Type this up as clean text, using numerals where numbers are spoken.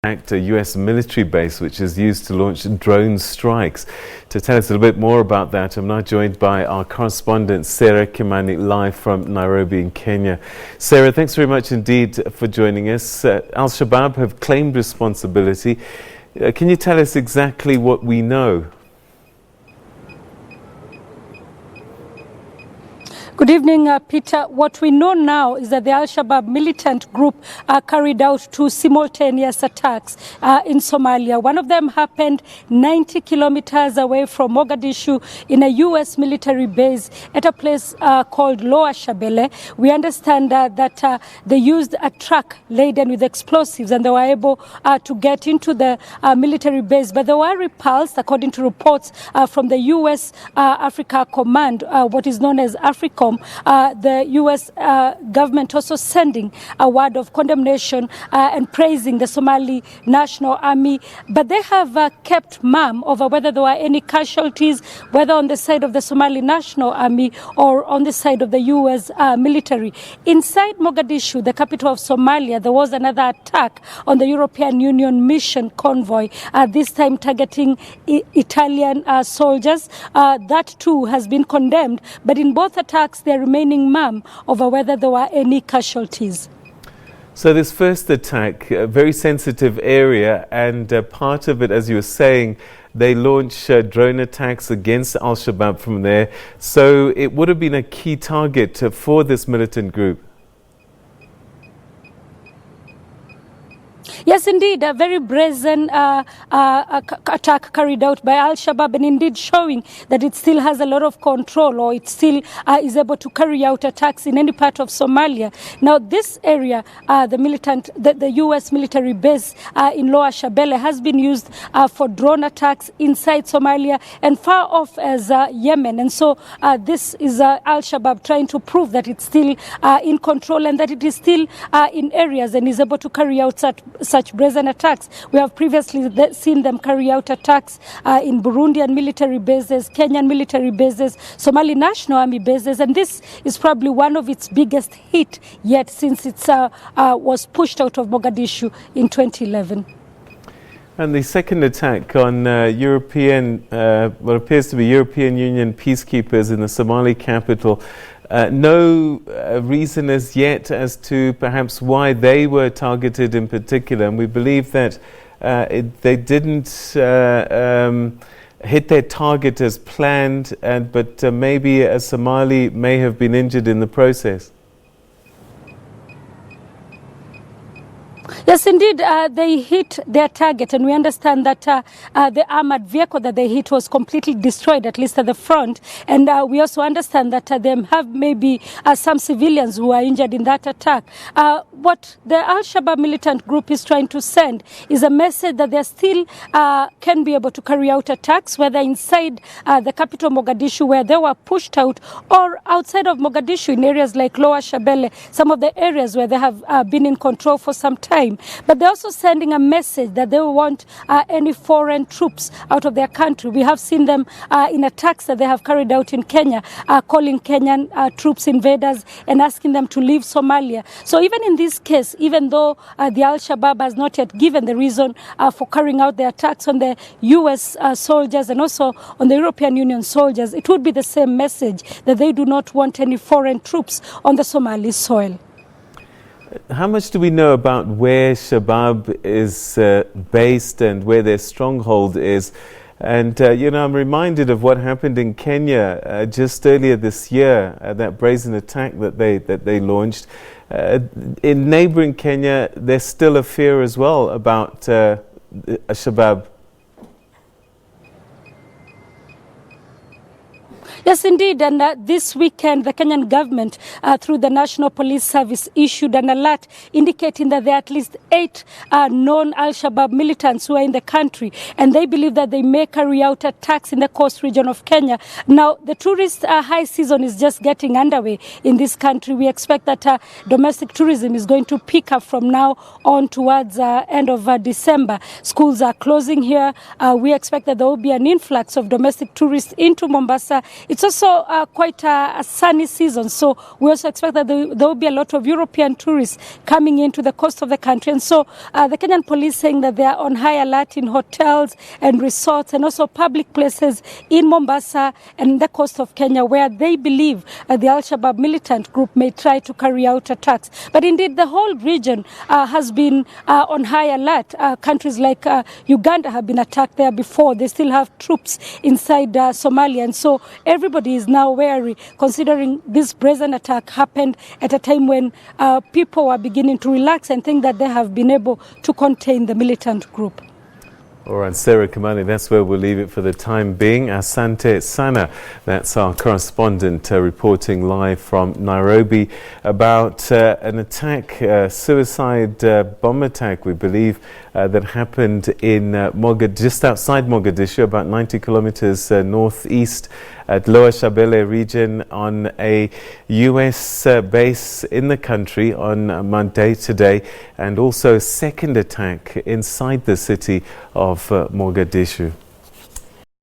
a US military base which is used to launch drone strikes. To tell us a little bit more about that, I'm now joined by our correspondent Sarah Kimani, live from Nairobi in Kenya. Sarah, thanks very much indeed for joining us. Al-Shabaab have claimed responsibility. Can you tell us exactly what we know? Good evening, Peter. What we know now is that the Al-Shabaab militant group carried out two simultaneous attacks in Somalia. One of them happened 90 kilometers away from Mogadishu in a U.S. military base at a place called al-Shabab. We understand that they used a truck laden with explosives and they were able to get into the military base. But they were repulsed, according to reports from the U.S. Africa Command, what is known as AFRICOM. The U.S. government also sending a word of condemnation and praising the Somali National Army. But they have kept mum over whether there were any casualties, whether on the side of the Somali National Army or on the side of the U.S. military. Inside Mogadishu, the capital of Somalia, there was another attack on the European Union mission convoy, this time targeting Italian soldiers. That too has been condemned. But in both attacks, they're remaining mum over whether there were any casualties. So this first attack, a very sensitive area, and part of it, as you were saying, they launch drone attacks against Al-Shabaab from there. So it would have been a key target for this militant group. Yes, indeed, a very brazen attack carried out by Al-Shabaab, and indeed showing that it still has a lot of control, or it still is able to carry out attacks in any part of Somalia. Now, this area, the U.S. military base in al-Shabab has been used for drone attacks inside Somalia and far off as Yemen. And so this is Al-Shabaab trying to prove that it's still in control and that it is still in areas and is able to carry out such brazen attacks. We have previously seen them carry out attacks in Burundian military bases, Kenyan military bases, Somali National Army bases, and this is probably one of its biggest hit yet since it was pushed out of Mogadishu in 2011. And the second attack on what appears to be European Union peacekeepers in the Somali capital. No reason as yet as to perhaps why they were targeted in particular. And we believe that they didn't hit their target as planned, but maybe a Somali may have been injured in the process. Yes, indeed, they hit their target, and we understand that the armored vehicle that they hit was completely destroyed, at least at the front. And we also understand that there have maybe some civilians who are injured in that attack. What the Al-Shabaab militant group is trying to send is a message that they still can be able to carry out attacks, whether inside the capital Mogadishu, where they were pushed out, or outside of Mogadishu in areas like al-Shabab, some of the areas where they have been in control for some time. But they're also sending a message that they want any foreign troops out of their country. We have seen them in attacks that they have carried out in Kenya, calling Kenyan troops invaders and asking them to leave Somalia. So even in this case, even though the Al-Shabaab has not yet given the reason for carrying out the attacks on the U.S. soldiers and also on the European Union soldiers, it would be the same message that they do not want any foreign troops on the Somali soil. How much do we know about where Shabab is based and where their stronghold is? And, I'm reminded of what happened in Kenya just earlier this year, that brazen attack that they launched. In neighboring Kenya, there's still a fear as well about Shabab. Yes, indeed. And this weekend, the Kenyan government, through the National Police Service, issued an alert indicating that there are at least 8 known Al-Shabaab militants who are in the country. And they believe that they may carry out attacks in the coast region of Kenya. Now, the tourist high season is just getting underway in this country. We expect that domestic tourism is going to pick up from now on towards end of December. Schools are closing here. We expect that there will be an influx of domestic tourists into Mombasa. It's also quite a sunny season, so we also expect that there will be a lot of European tourists coming into the coast of the country. And so the Kenyan police saying that they are on high alert in hotels and resorts and also public places in Mombasa and the coast of Kenya, where they believe the Al-Shabaab militant group may try to carry out attacks. But indeed, the whole region has been on high alert. Countries like Uganda have been attacked there before. They still have troops inside Somalia. And so everybody is now wary, considering this brazen attack happened at a time when people are beginning to relax and think that they have been able to contain the militant group. All right, Sarah Kimani, that's where we'll leave it for the time being. Asante Sana, that's our correspondent reporting live from Nairobi about an attack, suicide bomb attack, we believe, that happened in just outside Mogadishu, about 90 kilometers northeast at Lower Shabelle region, on a U.S. base in the country on Monday today, and also a second attack inside the city of Mogadishu.